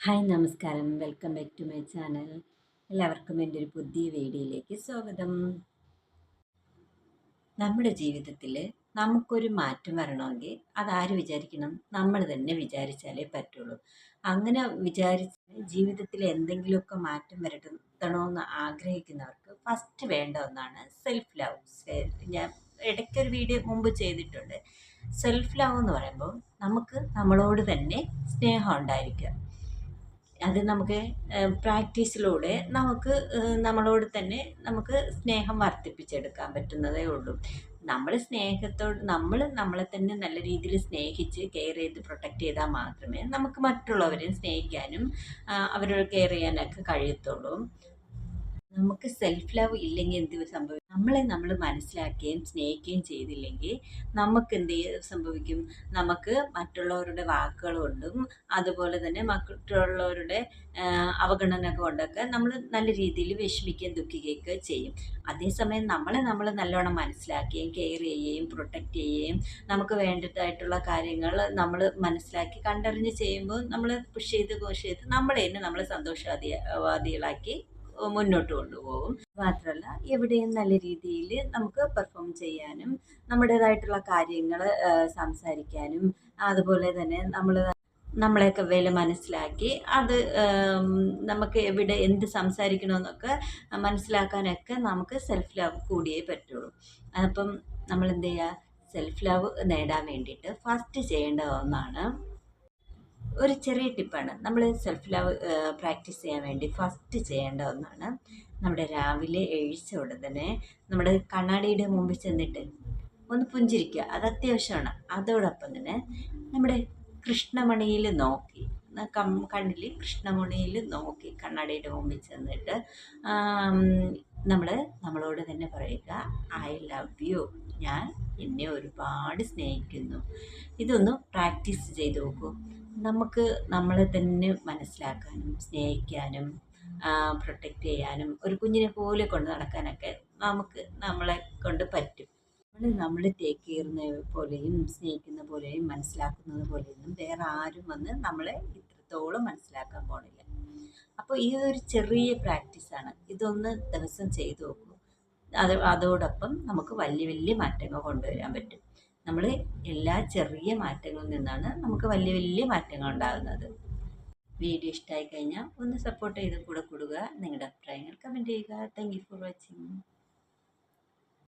Hi നമസ്കാരം, welcome back to my channel. എല്ലാവർക്കും എൻ്റെ ഒരു പുതിയ വീഡിയോയിലേക്ക് സ്വാഗതം. നമ്മുടെ ജീവിതത്തിൽ നമുക്കൊരു മാറ്റം വരണമെങ്കിൽ അതാര് വിചാരിക്കണം? നമ്മൾ തന്നെ വിചാരിച്ചാലേ പറ്റുള്ളൂ. അങ്ങനെ വിചാരിച്ച് ജീവിതത്തിൽ എന്തെങ്കിലുമൊക്കെ മാറ്റം വരുത്തണമെന്ന് ആഗ്രഹിക്കുന്നവർക്ക് ഫസ്റ്റ് വേണ്ട ഒന്നാണ് സെൽഫ് ലവ്. ഞാൻ ഇടയ്ക്കൊരു വീഡിയോ മുമ്പ് ചെയ്തിട്ടുണ്ട്. സെൽഫ് ലവ് എന്ന് പറയുമ്പോൾ നമുക്ക് നമ്മളോട് തന്നെ സ്നേഹം ഉണ്ടായിരിക്കുക. അത് നമുക്ക് പ്രാക്ടീസിലൂടെ നമുക്ക് നമ്മളോട് തന്നെ നമുക്ക് സ്നേഹം വർദ്ധിപ്പിച്ചെടുക്കാൻ പറ്റുന്നതേ ഉള്ളൂ. നമ്മൾ നമ്മളെ തന്നെ നല്ല രീതിയിൽ സ്നേഹിച്ച് കെയർ ചെയ്ത് പ്രൊട്ടക്റ്റ് ചെയ്താൽ മാത്രമേ നമുക്ക് മറ്റുള്ളവരെ സ്നേഹിക്കാനും അവരോട് കെയർ ചെയ്യാനൊക്കെ കഴിയത്തുള്ളൂ. നമുക്ക് സെൽഫ് ലവ് ഇല്ലെങ്കിൽ എന്ത് സംഭവിക്കും? നമ്മളെ നമ്മൾ മനസ്സിലാക്കുകയും സ്നേഹിക്കുകയും ചെയ്തില്ലെങ്കിൽ നമുക്ക് എന്ത് സംഭവിക്കും? നമുക്ക് മറ്റുള്ളവരുടെ വാക്കുകൾ കൊണ്ടും അതുപോലെ തന്നെ മറ്റുള്ളവരുടെ അവഗണന കൊണ്ടൊക്കെ നമ്മൾ നല്ല രീതിയിൽ വിഷമിക്കുകയും ദുഃഖിക്കുകയൊക്കെ ചെയ്യും. അതേസമയം നമ്മൾ നല്ലോണം മനസ്സിലാക്കുകയും കെയർ ചെയ്യുകയും പ്രൊട്ടക്റ്റ് ചെയ്യുകയും നമുക്ക് വേണ്ടതായിട്ടുള്ള കാര്യങ്ങൾ നമ്മൾ മനസ്സിലാക്കി കണ്ടറിഞ്ഞ് ചെയ്യുമ്പോൾ നമ്മൾ പുഷ് ചെയ്ത് നമ്മളെ തന്നെ നമ്മൾ സന്തോഷവാദികളാക്കി മുന്നോട്ട് കൊണ്ടുപോകും. മാത്രമല്ല, എവിടെയും നല്ല രീതിയിൽ നമുക്ക് പെർഫോം ചെയ്യാനും നമ്മുടേതായിട്ടുള്ള കാര്യങ്ങൾ സംസാരിക്കാനും അതുപോലെ തന്നെ നമ്മളെയൊക്കെ വില മനസ്സിലാക്കി അത് നമുക്ക് എവിടെ എന്ത് സംസാരിക്കണമെന്നൊക്കെ മനസ്സിലാക്കാനൊക്കെ നമുക്ക് സെൽഫ് ലവ് കൂടിയേ പറ്റുള്ളൂ. അപ്പം നമ്മൾ എന്ത് ചെയ്യുക? സെൽഫ് ലവ് നേടാൻ വേണ്ടിയിട്ട് ഫസ്റ്റ് ചെയ്യേണ്ട ഒന്നാണ്, ഒരു ചെറിയ ടിപ്പാണ്. നമ്മൾ സെൽഫ് ലവ് പ്രാക്ടീസ് ചെയ്യാൻ വേണ്ടി ഫസ്റ്റ് ചെയ്യേണ്ട ഒന്നാണ്, നമ്മുടെ രാവിലെ എഴുന്ന ഉടനെ നമ്മുടെ കണ്ണാടിയുടെ മുമ്പിൽ ചെന്നിട്ട് ഒന്ന് പുഞ്ചിരിക്കുക. അത് അത്യാവശ്യമാണ്. അതോടൊപ്പം തന്നെ നമ്മുടെ കൃഷ്ണമണിയിൽ നോക്കി, കണ്ണിൽ കൃഷ്ണമണിയിൽ നോക്കി കണ്ണാടിയുടെ മുമ്പിൽ ചെന്നിട്ട് നമ്മളോട് തന്നെ പറയുക, ഐ ലവ് യു, ഞാൻ എന്നെ ഒരുപാട് സ്നേഹിക്കുന്നു. ഇതൊന്ന് പ്രാക്ടീസ് ചെയ്ത് നോക്കൂ. നമുക്ക് നമ്മളെ തന്നെ മനസ്സിലാക്കാനും സ്നേഹിക്കാനും പ്രൊട്ടക്റ്റ് ചെയ്യാനും ഒരു കുഞ്ഞിനെ പോലെ കൊണ്ട് നടക്കാനൊക്കെ നമുക്ക് നമ്മളെ കൊണ്ട് പറ്റും. നമ്മൾ ടേക്ക് ചെയ്യുന്ന പോലെയും സ്നേഹിക്കുന്ന പോലെയും മനസ്സിലാക്കുന്നത് പോലെയൊന്നും വേറെ ആരും വന്ന് നമ്മളെ ഇത്രത്തോളം മനസ്സിലാക്കാൻ പോണില്ല. അപ്പോൾ ഈ ഒരു ചെറിയ പ്രാക്ടീസാണ്. ഇതൊന്ന് ദിവസം ചെയ്തു നോക്കൂ. അതോടൊപ്പം നമുക്ക് വലിയ വലിയ മാറ്റങ്ങൾ കൊണ്ടുവരാൻ പറ്റും. നമ്മൾ എല്ലാ ചെറിയ മാറ്റങ്ങളിൽ നിന്നാണ് നമുക്ക് വലിയ വലിയ മാറ്റങ്ങൾ ഉണ്ടാകുന്നത്. വീഡിയോ ഇഷ്ടമായി കഴിഞ്ഞാൽ ഒന്ന് സപ്പോർട്ട് ചെയ്ത് കൂടെ കൂടുക. നിങ്ങളുടെ അഭിപ്രായങ്ങൾ കമൻറ്റ് ചെയ്യുക. Thank you for watching.